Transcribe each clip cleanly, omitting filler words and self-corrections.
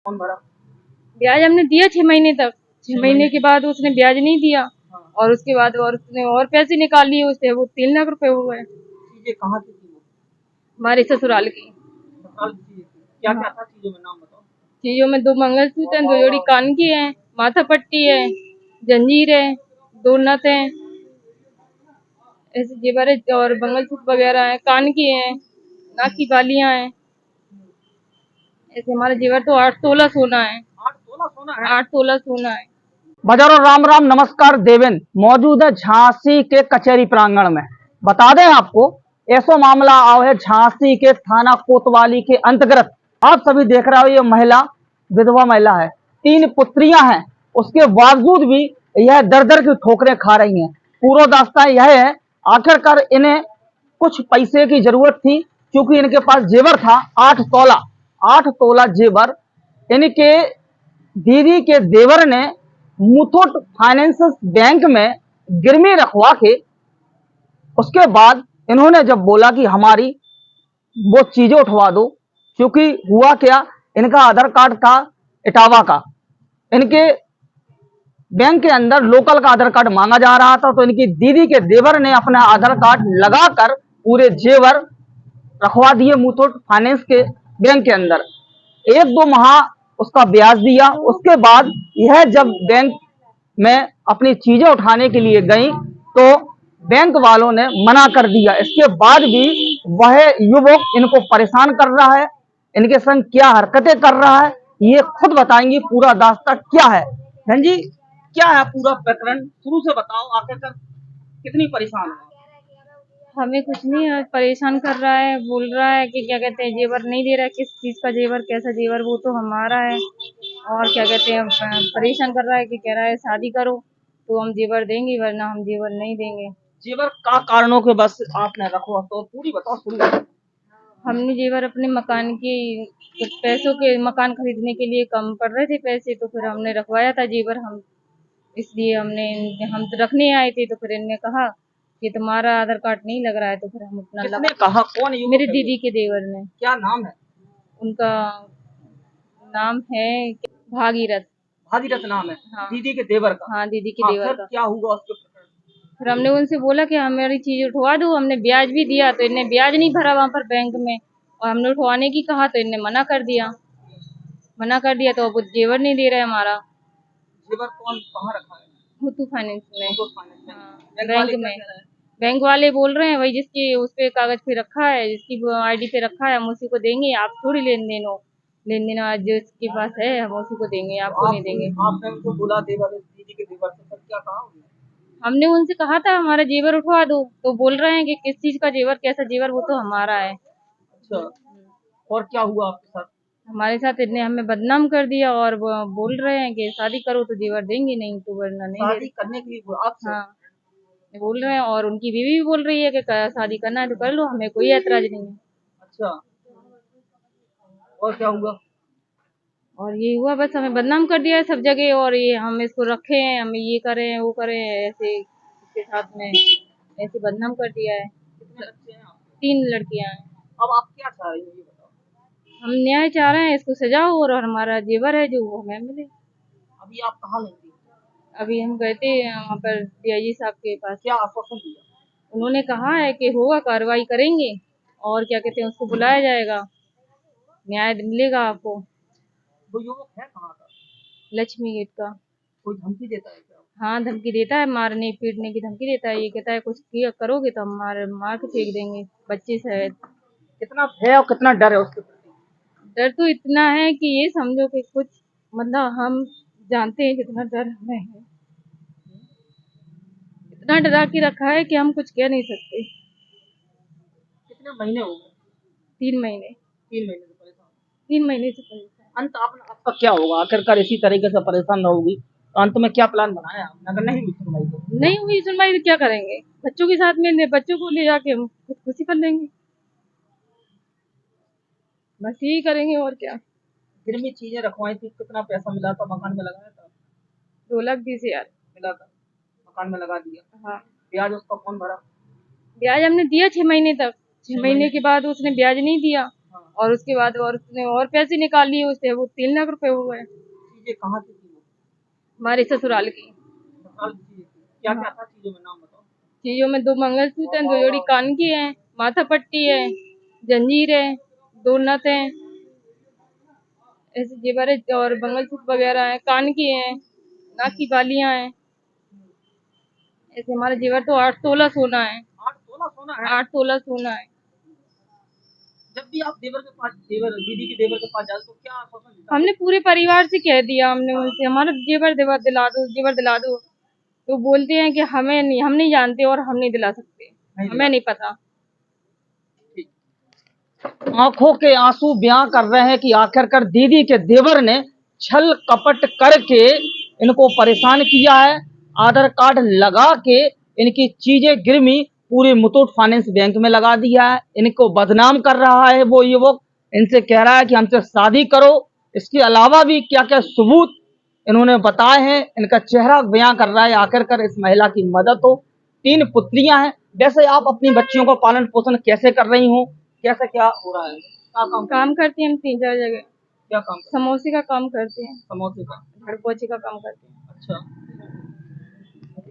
कौन भरा? ब्याज हमने दिया 6 महीने तक। 6 महीने के बाद उसने ब्याज नहीं दिया। हाँ। और उसके बाद और उसने और पैसे निकाल लिए उससे, वो 3 लाख रुपए हो गए। चीजें कहाँ की थी वो? हमारे ससुराल की। ससुराल की चीजें थी। क्या क्या हाँ। था चीजों में, नाम बताओ। चीजों में 2 मंगलसूत्र हैं, 2 जोड़ी कान की है, माथा पट्टी है, जंजीर है, 2 नथ है, ऐसे जेवर है और मंगलसूत्र वगैरह है, कान की है, नाक की बालियां हैं। ऐसे हमारा जेवर तो 8 तोला सोना है। 8 तोला सोना है? 8 तोला सोना है। बजारो राम राम नमस्कार देवेन। मौजूद है झांसी के कचहरी प्रांगण में। बता दें आपको, ऐसा मामला आओ है झांसी के थाना कोतवाली के अंतर्गत। आप सभी देख रहे हो, ये महिला विधवा महिला है, 3 पुत्रियां हैं, उसके बावजूद भी यह दर दर की ठोकरें खा रही हैं। पूरा दास्तां यह है, आखिरकार इन्हें कुछ पैसे की जरूरत थी, क्योंकि इनके पास जेवर था 8 तोला। 8 तोला जेवर इनके दीदी के देवर ने मुथूट फाइनेंस बैंक में गिरवी रखवा के, उसके बाद इन्होंने जब बोला कि हमारी वो चीजें उठवा दो, क्योंकि हुआ क्या, इनका आधार कार्ड था इटावा का, इनके बैंक के अंदर लोकल का आधार कार्ड मांगा जा रहा था, तो इनकी दीदी के देवर ने अपना आधार कार्ड लगाकर पूरे जेवर रखवा दिए मुथूट फाइनेंस के बैंक के अंदर। 1-2 माह उसका ब्याज दिया। उसके बाद यह जब बैंक में अपनी चीजें उठाने के लिए गई, तो बैंक वालों ने मना कर दिया। इसके बाद भी वह युवक इनको परेशान कर रहा है, इनके संग क्या हरकतें कर रहा है, ये खुद बताएंगे पूरा दास्ता क्या है। बहन जी, क्या है पूरा प्रकरण, शुरू से बताओ, आखिरकार कितनी परेशान है? हमें कुछ नहीं परेशान कर रहा है, बोल रहा है कि क्या कहते हैं जेवर नहीं दे रहा है, किस चीज का जेवर, कैसा जेवर, वो तो हमारा है। और क्या कहते हैं परेशान कर रहा है कि कह रहा है शादी करो तो हम जेवर देंगे, वरना हम जेवर नहीं देंगे। जेवर का कारणों के बस आपने रखो, तो पूरी बताओ शुरू। हमने जेवर अपने मकान की पैसों के, मकान खरीदने के लिए कम पड़ रहे थे पैसे, तो फिर हमने रखवाया था जेवर। हम इसलिए हम तो रखने आए थे, तो फिर इनने कहा कि तुम्हारा आधार कार्ड नहीं लग रहा है, तो फिर हम अपना किसने कहा, कौन युवक मेरे है दीदी के देवर ने। क्या नाम है? उनका नाम है भागीरथ। भागीरथ नाम है? हाँ। दीदी के देवर का? हाँ, दीदी के हाँ, देवर फिर का। क्या हुआ उसके प्रकरण? फिर हमने उनसे बोला कि हमारी चीज उठवा दो, हमने ब्याज भी दिया, तो इनने ब्याज नहीं भरा वहां पर बैंक में, और हमने उठवाने की कहा तो इनने मना कर दिया। तो अब वो जेवर नहीं दे रहे हमारा। जेवर कौन कहाँ रखा है? मुथूट फाइनेंस में। मुथूट फाइनेंस में। हाँ, बैंक बैंक वाले क्या में। कह रहे हैं? बैंक वाले बोल रहे हैं वही जिसकी उस पे कागज पे रखा है, जिसकी आईडी पे रखा है, हम उसी को देंगे, आप थोड़ी लेन देन आज जिसके पास है हम उसी को देंगे, आपको नहीं देंगे। आपने उनको बोला देवर, दीदी के देवर से, फिर क्या कहा उन्होंने? हमने उनसे कहा था हमारा जेवर उठवा दो, तो बोल रहे हैं कि किस चीज का जेवर, कैसा जेवर, वो तो हमारा है। अच्छा, और क्या हुआ आपके साथ? हमारे साथ इतने हमें बदनाम कर दिया, और वो बोल रहे हैं कि शादी करो तो जेवर देंगे, नहीं तो वरना नहीं शादी देंगे। करने के लिए आपसे? हाँ, बोल रहे हैं, और उनकी बीवी भी बोल रही है कि शादी करना है तो कर लो, हमें कोई ऐतराज नहीं है। अच्छा, और क्या हुआ? और ये हुआ, बस हमें बदनाम कर दिया है सब जगह, और ये हम इसको रखे हैं, हम ये करें वो करें, ऐसे इसके साथ में ऐसे बदनाम कर दिया है। कितने बच्चे हैं आपके? 3 लड़कियां हैं। अब आप क्या चाह रही हो ये बताओ? हम न्याय चाह रहे हैं, इसको सजा हो और हमारा जेवर है जो वो हमें मिले। अभी आप कहाँ लेंगी? अभी हम गए थे वहाँ पर डीआईजी साहब के पास। क्या आश्वासन दिया? उन्होंने कहा है कि होगा, कार्रवाई करेंगे, और क्या कहते हैं उसको बुलाया जाएगा, न्याय मिलेगा आपको। वो युवक है कहाँ का? लक्ष्मी गेट का। कोई धमकी देता है क्या? हाँ, धमकी देता है, मारने पीटने की धमकी देता है। ये कहता है कुछ किया करोगे तो हम मार के फेंक देंगे। बच्चे से कितना भय और कितना डर है उसके प्रति? डर तो इतना है कि ये समझो कि कुछ, मतलब हम जानते हैं कितना डर हमें है, इतना डरा के रखा है कि हम कुछ कह नहीं सकते। कितने महीने हो गए? 3 महीने। 3 महीने से परेशान? 3 महीने से परेशान। अंत आपका क्या होगा आखिरकार? इसी तरीके से परेशान रहोगी तो अंत में क्या प्लान बनाया आपने, अगर नहीं हुई सुनवाई तो? नहीं हुई सुनवाई तो क्या करेंगे, बच्चों के साथ में बच्चों को ले जाके हम खुदकुशी कर लेंगे, बस यही करेंगे और क्या। फिर भी चीजें रखवाई थी, कितना पैसा मिला था, मकान में लगाया था? 2,20,000। मिला था, मकान में लगा दिया। हाँ, ब्याज उसका कौन भरा? ब्याज हमने दिया 6 महीने तक। 6 महीने के बाद उसने ब्याज नहीं दिया। और उसके बाद और उसने और पैसे निकाल लिए उससे, वो 3 लाख रुपए हो गए। चीजें कहाँ से थी वो? हमारे ससुराल की। क्या क्या था चीजों में, नाम बताओ। चीजों में 2 मंगलसूत्र हैं, 2 जोड़ी कान की है, माथा पट्टी है, जंजीर है, 2 नथ है, ऐसे जेवर है और मंगलसूत्र वगैरह है, कान की है, नाक की बालियां हैं। ऐसे हमारा जेवर तो 8 तोला सोना है। 8 तोला सोना है? 8 तोला सोना है। जब भी आप दीदी के देवर के पास जाते तो क्या आश्वासन देता? हमने पूरे परिवार से कह दिया, हमने उनसे हमारा जेवर देवर दिला दो, जेवर दिला दो। तो बोलते हैं कि हमें नहीं, हम नहीं जानते और हम नहीं दिला सकते, हमें नहीं पता। आंखों के आंसू बयां कर रहे हैं कि आखिरकार दीदी के देवर ने छल कपट करके इनको परेशान किया है। आधार कार्ड लगा के इनकी चीजें गिरवी पूरे मुथूट फाइनेंस बैंक में लगा दिया है। इनको बदनाम कर रहा है वो युवक, इनसे कह रहा है कि हमसे शादी करो। इसके अलावा भी क्या क्या सबूत इन्होंने बताए हैं, इनका चेहरा बयां कर रहा है। आखिरकार इस महिला की मदद हो। 3 पुत्रियां हैं। वैसे आप अपनी बच्चियों का पालन पोषण कैसे कर रही हो, कैसे क्या हो रहा है? क्या काम करते हैं हम 3-4 जगह। क्या काम करते समोसे का काम करते हैं, हैं? समोसे का। झाड़ू पोछे का काम करते हैं। अच्छा,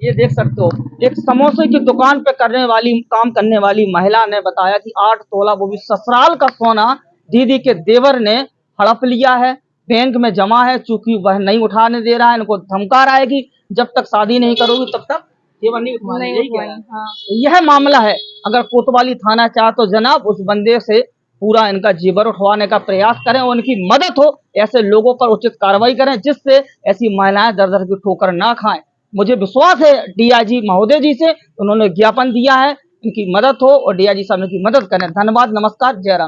ये देख सकते हो, एक समोसे की दुकान पे काम करने वाली महिला ने बताया कि 8 तोला वो भी ससुराल का सोना दीदी के देवर ने हड़प लिया है, बैंक में जमा है। चूंकि वह नहीं उठाने दे रहा है, इनको धमका रहा है कि जब तक शादी नहीं करोगी तब तक जेवर नहीं उठवाने। नहीं यही कह रहा उठवाएं, है। हाँ। यह मामला है। अगर कोतवाली थाना चाहे तो जनाब उस बंदे से पूरा इनका जेवर उठवाने का प्रयास करें और उनकी मदद हो। ऐसे लोगों पर उचित कार्रवाई करें जिससे ऐसी महिलाएं दर दर की ठोकर ना खाएं। मुझे विश्वास है डीआईजी महोदय जी से, उन्होंने ज्ञापन दिया है, इनकी मदद हो और डीआईजी साहब इनकी मदद करें। धन्यवाद, नमस्कार, जय राम।